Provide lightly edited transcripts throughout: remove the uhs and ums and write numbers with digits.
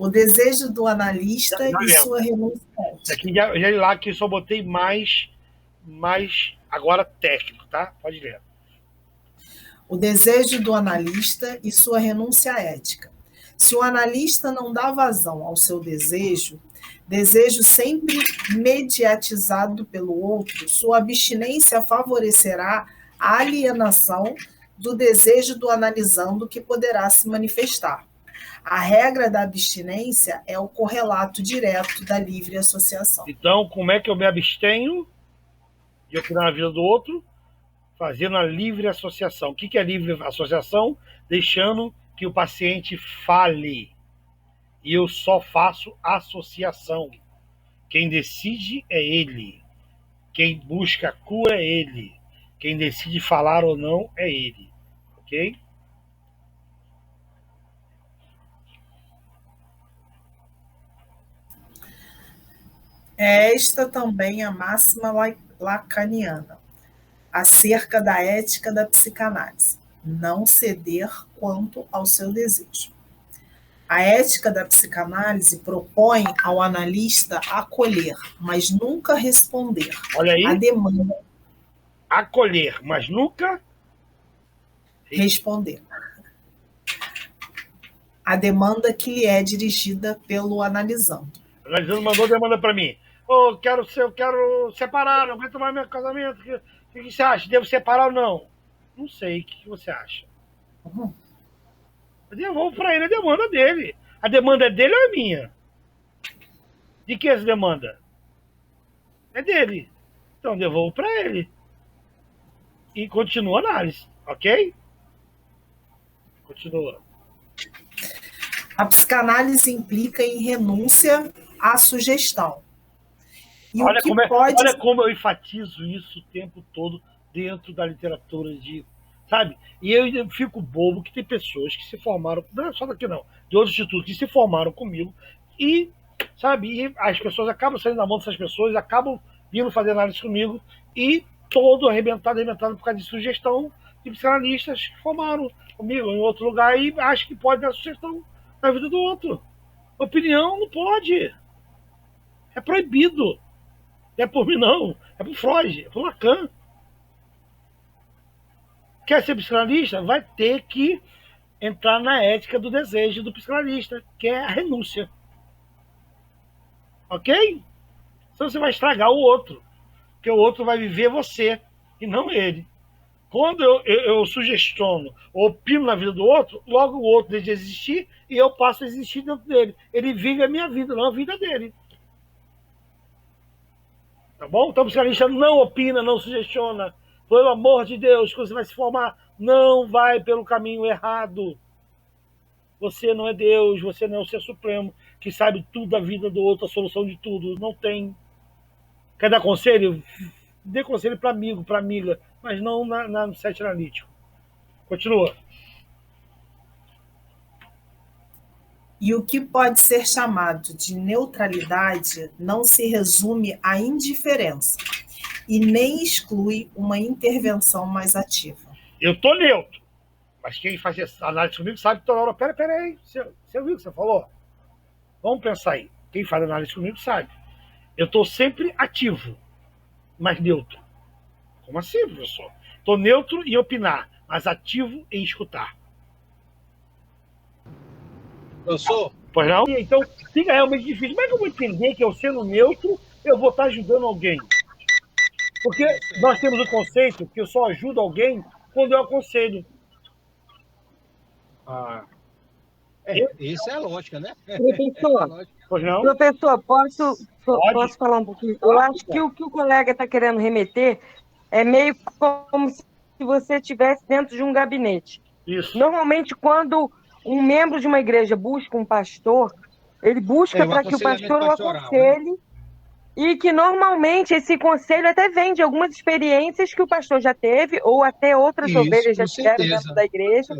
O desejo do analista Já e lembro. sua renúncia ética. Aqui já li lá que só botei mais agora técnico, tá? Pode ler. O desejo do analista e sua renúncia ética. Se o analista não dá vazão ao seu desejo sempre mediatizado pelo outro, sua abstinência favorecerá a alienação do desejo do analisando que poderá se manifestar. A regra da abstinência é o correlato direto da livre associação. Então, como é que eu me abstenho de opinar na vida do outro? Fazendo a livre associação. O que é livre associação? Deixando que o paciente fale. E eu só faço associação. Quem decide é ele. Quem busca a cura é ele. Quem decide falar ou não é ele. Ok? É esta também a máxima lacaniana, acerca da ética da psicanálise: não ceder quanto ao seu desejo. A ética da psicanálise propõe ao analista acolher, mas nunca responder. Olha aí. A demanda. Acolher, mas nunca responder. A demanda que lhe é dirigida pelo analisando. O analisando mandou demanda para mim. Eu quero separar, não aguento mais meu casamento. O que você acha? Devo separar ou não? Não sei. O que você acha? Eu devolvo para ele a demanda dele. A demanda é dele ou é minha? De que essa demanda? É dele. Então eu devolvo para ele. E continua a análise, ok? Continua. A psicanálise implica em renúncia à sugestão. E olha como eu enfatizo isso o tempo todo dentro da literatura sabe? E eu fico bobo que tem pessoas que se formaram, não é só daqui não, de outros institutos que se formaram comigo e, sabe, e as pessoas acabam saindo da mão dessas pessoas, acabam vindo fazer análise comigo e todo arrebentado por causa de sugestão de psicanalistas que formaram comigo em outro lugar e acham que pode dar sugestão na vida do outro. Opinião não pode. É proibido. Não é por mim, não. É por Freud, é por Lacan. Quer ser psicanalista? Vai ter que entrar na ética do desejo do psicanalista, que é a renúncia. Ok? Senão você vai estragar o outro. Porque o outro vai viver você e não ele. Quando eu sugestiono ou opino na vida do outro, logo o outro deixa de existir e eu passo a existir dentro dele. Ele vive a minha vida, não a vida dele. Tá bom? Então o psicanalista não opina, não sugestiona. Pelo amor de Deus, quando você vai se formar, não vai pelo caminho errado. Você não é Deus, você não é o Ser Supremo, que sabe tudo da vida do outro, a solução de tudo. Não tem. Quer dar conselho? Dê conselho para amigo, para amiga, mas não no set analítico. Continua. E o que pode ser chamado de neutralidade não se resume à indiferença e nem exclui uma intervenção mais ativa. Eu estou neutro, mas quem faz essa análise comigo sabe que toda hora, peraí, você ouviu o que você falou? Vamos pensar aí. Quem faz análise comigo sabe. Eu estou sempre ativo, mas neutro. Como assim, professor? Estou neutro em opinar, mas ativo em escutar. Professor? Pois não? Então, fica realmente difícil. Como é que eu vou entender que eu sendo neutro, eu vou estar ajudando alguém? Porque nós temos o conceito que eu só ajudo alguém quando eu aconselho. Isso é a lógica, né? Professor, Pois não? professor, posso falar um pouquinho? Eu acho que o que o colega está querendo remeter é meio como se você estivesse dentro de um gabinete. Isso. Normalmente, quando um membro de uma igreja busca um pastor, ele busca para que o pastor o aconselhe, e que normalmente esse conselho até vem de algumas experiências que o pastor já teve, ou até outras ovelhas já tiveram dentro da igreja.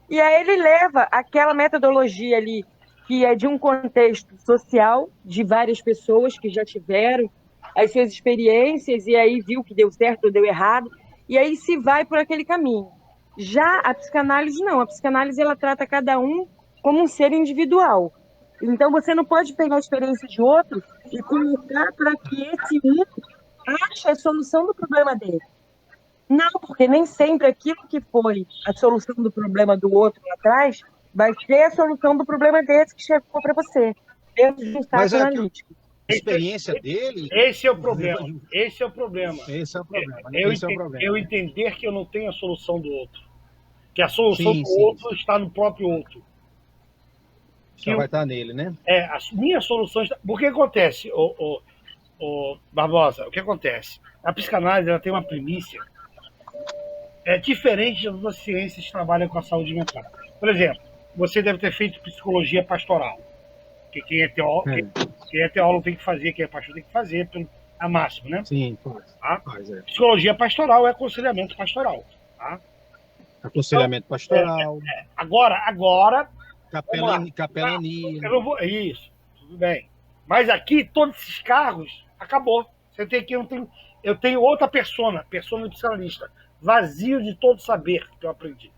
E aí ele leva aquela metodologia ali, que é de um contexto social, de várias pessoas que já tiveram as suas experiências, e aí viu que deu certo ou deu errado, e aí se vai por aquele caminho. Já a psicanálise não, a psicanálise ela trata cada um como um ser individual. Então, você não pode pegar a experiência de outro e colocar para que esse um ache a solução do problema dele. Não, porque nem sempre aquilo que foi a solução do problema do outro lá atrás vai ser a solução do problema desse que chegou para você, dentro de um estágio analítico. A experiência dele... Esse é o problema. Esse é o problema. Esse é o problema. Eu entender que eu não tenho a solução do outro. Que a solução do outro está no próprio outro. Só vai estar nele, né? As minhas soluções... Por que acontece, Barbosa? O que acontece? A psicanálise ela tem uma primícia diferente das outras ciências que trabalham com a saúde mental. Por exemplo, você deve ter feito psicologia pastoral. Que quem é teólogo tem que fazer, quem é pastor tem que fazer, a máximo, né? Sim, faz. Psicologia pastoral é aconselhamento pastoral. Tá? Aconselhamento pastoral. Agora. Capelania. Isso, tudo bem. Mas aqui, todos esses cargos, acabou. Você tem que. Eu tenho outra persona de psicanalista, vazio de todo saber que eu aprendi.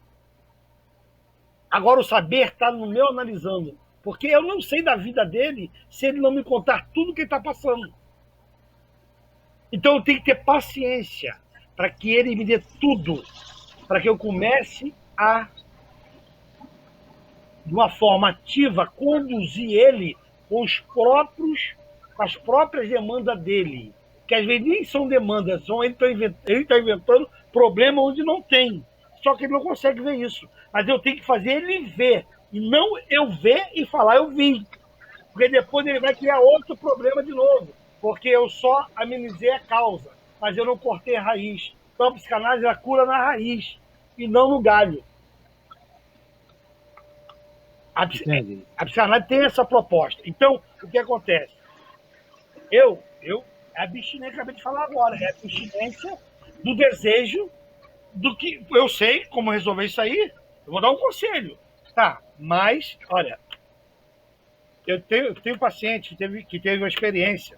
Agora o saber está no meu analisando. Porque eu não sei da vida dele se ele não me contar tudo que ele está passando. Então eu tenho que ter paciência para que ele me dê tudo, para que eu comece a, de uma forma ativa, conduzir ele com as próprias demandas dele. Que às vezes nem são demandas, ele está inventando problema onde não tem. Só que ele não consegue ver isso. Mas eu tenho que fazer ele ver. E não eu ver e falar, eu vi. Porque depois ele vai criar outro problema de novo. Porque eu só amenizei a causa, mas eu não cortei a raiz. Então a psicanálise ela cura na raiz e não no galho. A psicanálise tem essa proposta. Então, o que acontece? A abstinência que eu acabei de falar agora, é a abstinência do desejo do que eu sei como resolver isso aí. Eu vou dar um conselho. Tá, mas, olha, eu tenho paciente que teve uma experiência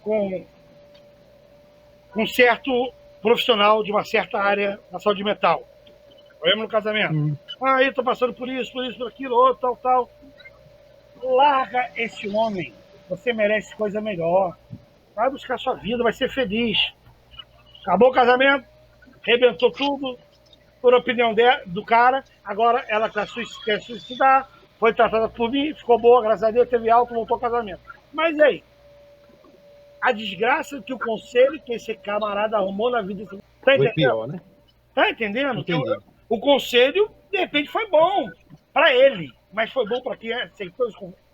com um certo profissional de uma certa área da saúde mental. Problema no casamento. Eu estou passando por isso, por aquilo, outro, tal. Larga esse homem. Você merece coisa melhor. Vai buscar sua vida, vai ser feliz. Acabou o casamento, arrebentou tudo, por opinião do cara, agora ela quer suicidar, foi tratada por mim, ficou boa, graças a Deus, teve alto, voltou ao casamento. Mas aí, a desgraça que o conselho que esse camarada arrumou na vida... Tá entendendo? Foi pior, né? Tá entendendo? O conselho, de repente, foi bom para ele, mas foi bom para quem aceitou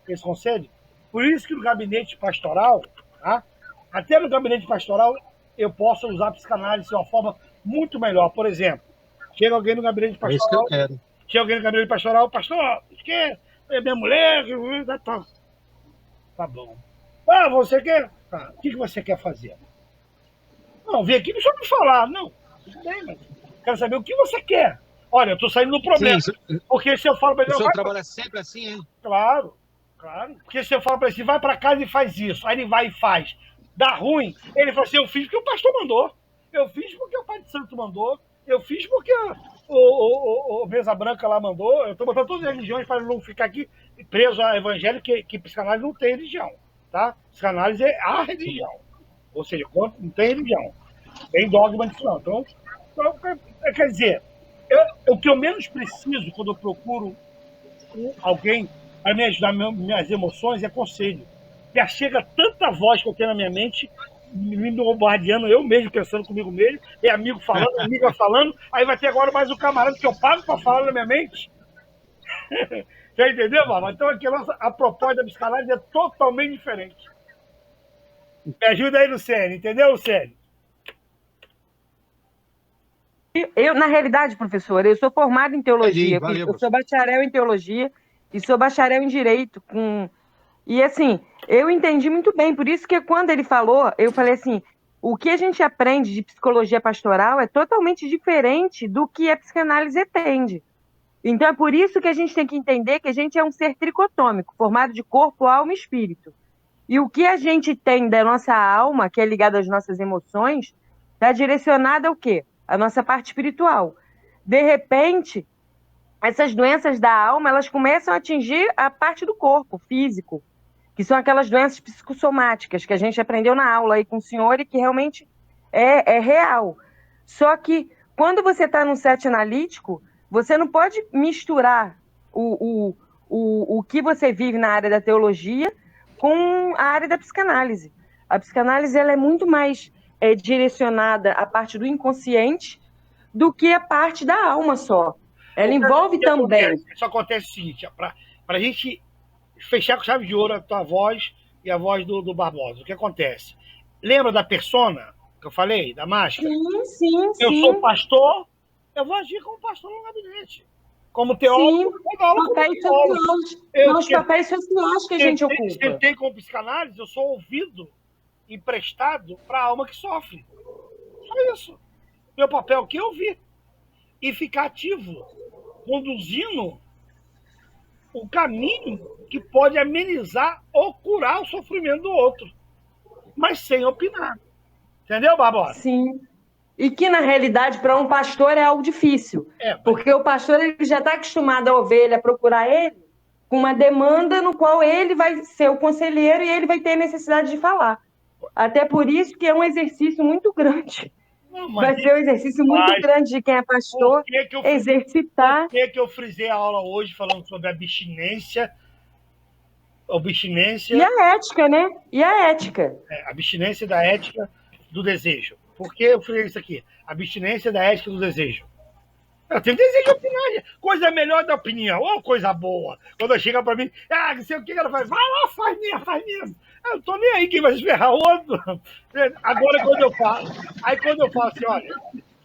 esse conselho. Por isso que no gabinete pastoral, tá? Até no gabinete pastoral, eu posso usar a psicanálise de uma forma muito melhor. Por exemplo, chega alguém no gabinete pastoral. É isso que eu quero. Chega alguém no gabinete pastoral, pastor, quer? É minha mulher, tá bom. Você quer? Tá. O que você quer fazer? Não, vem aqui só me falar. Não, tudo bem, mas quero saber o que você quer. Olha, eu estou saindo do problema. Sim, porque se eu falo para ele... O senhor trabalha sempre assim, hein? Claro. Porque se eu falo para ele, vai para casa e faz isso. Aí ele vai e faz. Dá ruim. Ele fala assim, eu fiz porque o pastor mandou. Eu fiz porque o pai de santo mandou. Eu fiz porque o Mesa Branca lá mandou. Eu estou botando todas as religiões para não ficar aqui preso a evangelho, que psicanálise não tem religião. Tá? Psicanálise é a religião. Ou seja, não tem religião. Tem dogma disso não. Então, quer dizer, o que eu menos preciso quando eu procuro alguém para me ajudar minhas emoções é conselho. Já chega tanta voz que eu tenho na minha mente, me bombardeando, eu mesmo pensando comigo mesmo, é amigo falando, amiga falando, aí vai ter agora mais um camarada que eu pago para falar na minha mente. Já entendeu, Baba? Então aqui a proposta da psicanálise é totalmente diferente. Me ajuda aí, Luciene, entendeu, Luciene? Na realidade, professora, eu sou formada em teologia, eu sou bacharel em teologia e sou bacharel em direito. E assim, eu entendi muito bem, por isso que quando ele falou, eu falei assim, o que a gente aprende de psicologia pastoral é totalmente diferente do que a psicanálise atende. Então é por isso que a gente tem que entender que a gente é um ser tricotômico, formado de corpo, alma e espírito. E o que a gente tem da nossa alma, que é ligada às nossas emoções, está direcionada ao quê? A nossa parte espiritual. De repente, essas doenças da alma, elas começam a atingir a parte do corpo, físico, que são aquelas doenças psicossomáticas que a gente aprendeu na aula aí com o senhor e que realmente é real. Só que quando você está num set analítico, você não pode misturar o que você vive na área da teologia com a área da psicanálise. A psicanálise ela é muito mais direcionada à parte do inconsciente do que a parte da alma só. Ela envolve também. Isso acontece o seguinte, para a gente fechar com chave de ouro a tua voz e a voz do Barbosa, o que acontece? Lembra da persona que eu falei, da máscara? Sim. Eu sou pastor, eu vou agir como pastor no gabinete. Como teólogo, eu dou aula como teólogo. São os papéis sociais que a gente ocupa. Sentei como psicanálise, eu sou ouvido emprestado para a alma que sofre. Só isso. Meu papel aqui é ouvir e ficar ativo, conduzindo o caminho que pode amenizar ou curar o sofrimento do outro, mas sem opinar. Entendeu, Barbosa? Sim. E que, na realidade, para um pastor é algo difícil. Porque o pastor ele já está acostumado a ovelha procurar ele com uma demanda no qual ele vai ser o conselheiro e ele vai ter necessidade de falar. Até por isso que é um exercício muito grande. Vai ser um exercício muito grande de quem é pastor exercitar. Por que eu frisei a aula hoje falando sobre abstinência? E a ética, né? E a ética. Abstinência da ética do desejo. Por que eu frisei isso aqui? Abstinência da ética do desejo. Eu tenho desejo de opinar. Coisa melhor da opinião. Ou coisa boa. Quando chega pra mim, não sei o que ela faz. Vai lá, faz mesmo. Eu não tô nem aí quem vai esferrar o outro. Agora, quando eu falo assim, olha,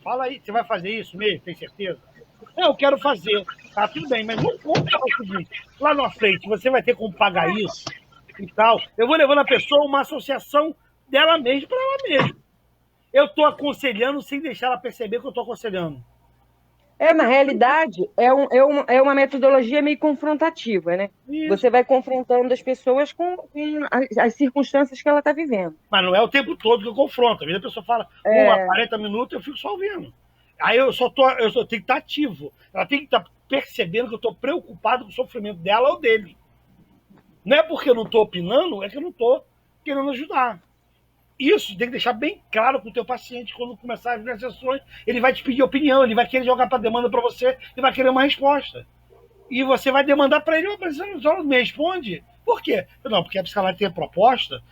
fala aí, você vai fazer isso mesmo? Tem certeza? Eu quero fazer. Tá, tudo bem, mas vamos falar o seguinte. Lá na frente, você vai ter como pagar isso e tal. Eu vou levando a pessoa a uma associação dela mesma para ela mesma. Eu estou aconselhando sem deixar ela perceber que eu estou aconselhando. Na realidade, é uma metodologia meio confrontativa, né? Isso. Você vai confrontando as pessoas com as circunstâncias que ela está vivendo. Mas não é o tempo todo que eu confronto. Às vezes a pessoa fala, 40 minutos, eu fico só ouvindo. Aí eu tenho que estar ativo. Ela tem que estar percebendo que eu estou preocupado com o sofrimento dela ou dele. Não é porque eu não estou opinando, é que eu não estou querendo ajudar. Isso tem que deixar bem claro para o teu paciente quando começar as sessões. Ele vai te pedir opinião, ele vai querer jogar para demanda para você e vai querer uma resposta. E você vai demandar para ele, mas você não me responde. Por quê? Não, porque a psicanálise tem a proposta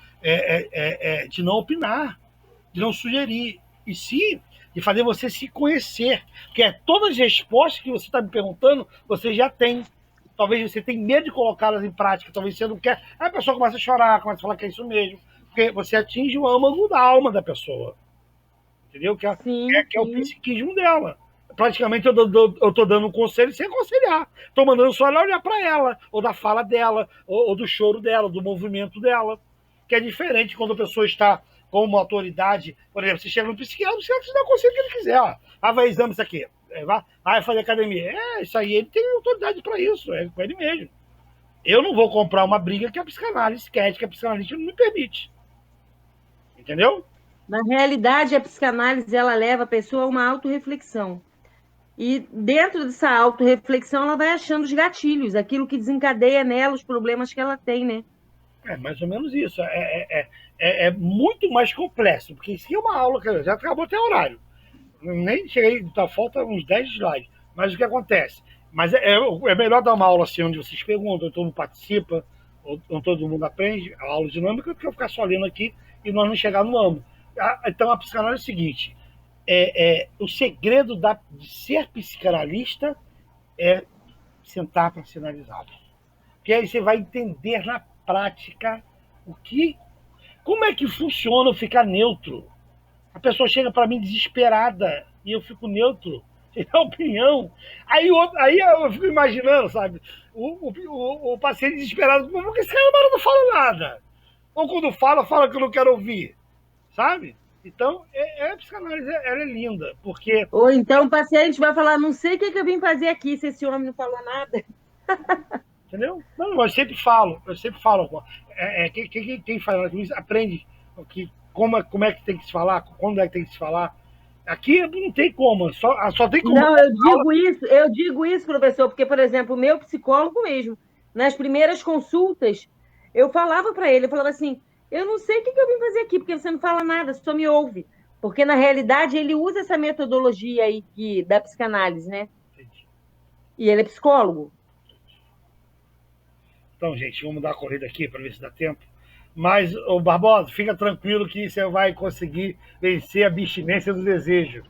de não opinar, de não sugerir, e sim de fazer você se conhecer. Porque todas as respostas que você está me perguntando, você já tem. Talvez você tenha medo de colocá-las em prática, talvez você não quer. Aí a pessoa começa a chorar, começa a falar que é isso mesmo. Porque você atinge o âmago da alma da pessoa. Entendeu? Que é o psiquismo dela. Praticamente eu estou dando um conselho sem aconselhar. Estou mandando só ela olhar para ela, ou da fala dela, ou do choro dela, do movimento dela. Que é diferente quando a pessoa está com uma autoridade. Por exemplo, você chega no psiquiatra, o psiquiatra te dá o conselho que ele quiser. Ó. Vai exame isso aqui. Vai fazer academia. Isso aí, ele tem autoridade para isso. É com ele mesmo. Eu não vou comprar uma briga que a psicanálise quer, que a psicanalista não me permite. Entendeu? Na realidade, a psicanálise ela leva a pessoa a uma autorreflexão. E dentro dessa autorreflexão, ela vai achando os gatilhos, aquilo que desencadeia nela os problemas que ela tem, né? É mais ou menos isso. É muito mais complexo, porque isso aqui é uma aula que já acabou até o horário. Nem cheguei, tá, falta uns 10 slides. Mas o que acontece? Mas é melhor dar uma aula assim, onde vocês perguntam, todo mundo participa, onde todo mundo aprende, a aula dinâmica, do que eu ficar só lendo aqui e nós não chegar no âmbito. Então, a psicanálise é o seguinte, o segredo de ser psicanalista é sentar para ser analisado. Porque aí você vai entender na prática como é que funciona eu ficar neutro. A pessoa chega para mim desesperada e eu fico neutro, sem dar opinião. Aí eu fico imaginando, sabe, o paciente desesperado, por que esse cara não fala nada? Ou quando fala que eu não quero ouvir, sabe? Então, a psicanálise ela é linda, porque... Ou então o paciente vai falar, não sei o que eu vim fazer aqui se esse homem não falou nada. Entendeu? Não, eu sempre falo. Quem fala isso aprende como é que tem que se falar, quando é que tem que se falar. Aqui não tem como, só tem como. Não, eu digo isso, professor, porque, por exemplo, o meu psicólogo mesmo, nas primeiras consultas, eu falava para ele, eu falava assim, eu não sei o que eu vim fazer aqui, porque você não fala nada, só me ouve. Porque, na realidade, ele usa essa metodologia aí da psicanálise, né? E ele é psicólogo. Então, gente, vamos dar uma corrida aqui para ver se dá tempo. Mas, ô Barbosa, fica tranquilo que você vai conseguir vencer a abstinência do desejo.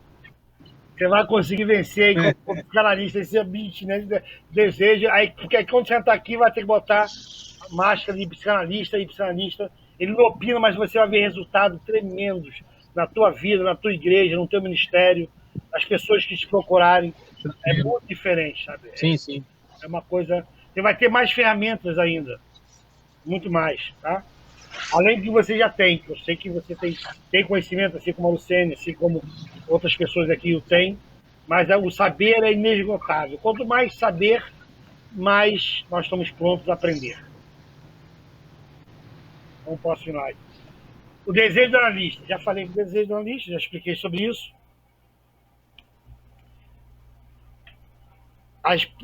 Você vai conseguir vencer aí como psicanalista, esse abstinência do desejo. Aí, porque quando você está aqui, vai ter que botar máscara de psicanalista e psicanalista. Ele não opina, mas você vai ver resultados tremendos na tua vida, na tua igreja, no teu ministério, as pessoas que te procurarem. É muito diferente, sabe? Sim, sim. É uma coisa... Você vai ter mais ferramentas ainda. Muito mais, tá? Além do que você já tem. Eu sei que você tem conhecimento, assim como a Lucene, assim como outras pessoas aqui o têm, mas o saber é inesgotável. Quanto mais saber, mais nós estamos prontos a aprender. Então, posso ir lá. O desejo do analista. Já falei do desejo do analista, já expliquei sobre isso.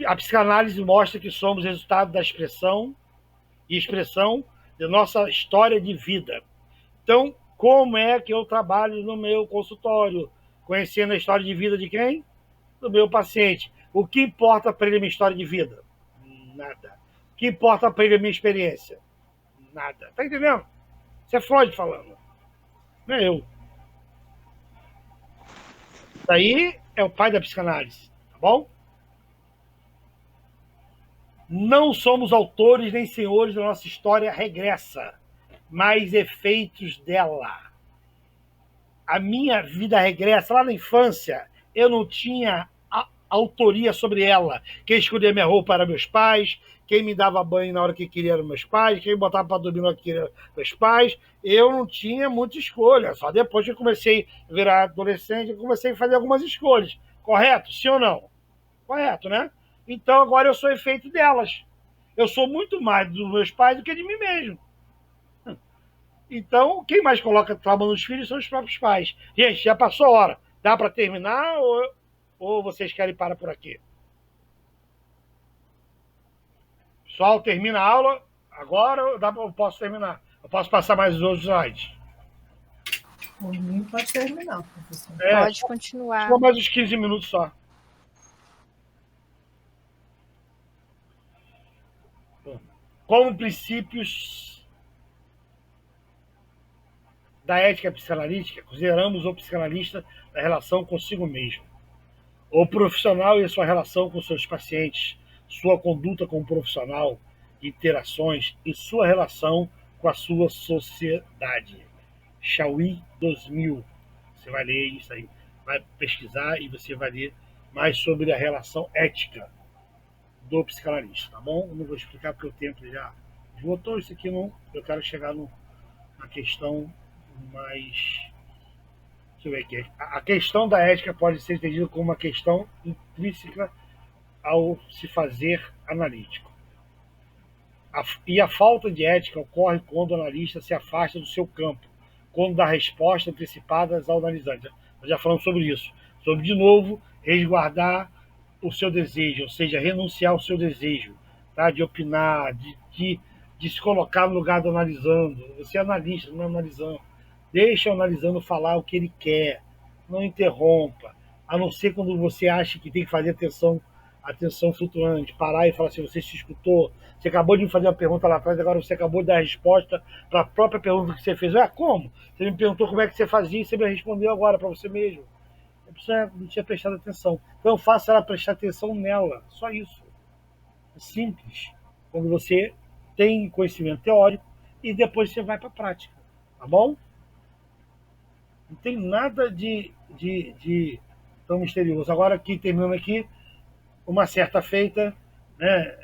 A psicanálise mostra que somos resultado da expressão da nossa história de vida. Então, como é que eu trabalho no meu consultório? Conhecendo a história de vida de quem? Do meu paciente. O que importa para ele a minha história de vida? Nada. O que importa para ele a minha experiência? Nada. Tá entendendo? Isso é Freud falando. Não é eu. Isso aí é o pai da psicanálise. Tá bom? Não somos autores nem senhores da nossa história regressa, mas efeitos dela. A minha vida regressa, lá na infância, eu não tinha autoria sobre ela. Quem escolhia minha roupa eram meus pais, quem me dava banho na hora que queria eram meus pais, quem me botava para dormir na hora que queria eram meus pais. Eu não tinha muita escolha. Só depois que eu comecei a virar adolescente, eu comecei a fazer algumas escolhas. Correto? Sim ou não? Correto, né? Então agora eu sou efeito delas. Eu sou muito mais dos meus pais do que de mim mesmo. Então, quem mais coloca trauma nos filhos são os próprios pais. Gente, já passou a hora. Dá para terminar ou vocês querem parar por aqui? Pessoal, termina a aula agora ou eu posso terminar? Eu posso passar mais os outros slides? Por mim, pode terminar, professor. Pode continuar. Só mais uns 15 minutos só. Como princípios da ética psicanalítica, consideramos o psicanalista na relação consigo mesmo, o profissional e a sua relação com seus pacientes, sua conduta como profissional, interações e sua relação com a sua sociedade. Chauí 2000. Você vai ler isso aí, vai pesquisar e você vai ler mais sobre a relação ética do psicanalista, tá bom? Eu não vou explicar porque o tempo já esgotou. Isso aqui não. Eu quero chegar na questão mais. Deixa eu ver aqui. A questão da ética pode ser entendida como uma questão intrínseca ao se fazer analítico. E a falta de ética ocorre quando o analista se afasta do seu campo, quando dá respostas antecipadas ao analisante. Nós já falamos sobre isso. Sobre, de novo, resguardar o seu desejo, ou seja, renunciar ao seu desejo, tá? De opinar, de se colocar no lugar do analisando. Você é analista, não é analisando. Deixa o analisando falar o que ele quer, não interrompa, a não ser quando você acha que tem que fazer atenção flutuante, parar e falar assim, você se escutou, você acabou de me fazer uma pergunta lá atrás, agora você acabou de dar a resposta para a própria pergunta que você fez. Como? Você me perguntou como é que você fazia e você me respondeu agora para você mesmo. Você não tinha prestado atenção. Então eu faço ela prestar atenção nela, só isso. É simples. Quando você tem conhecimento teórico e depois você vai para a prática, tá bom? Não tem nada de tão misterioso. Agora aqui, terminando aqui, uma certa feita, né,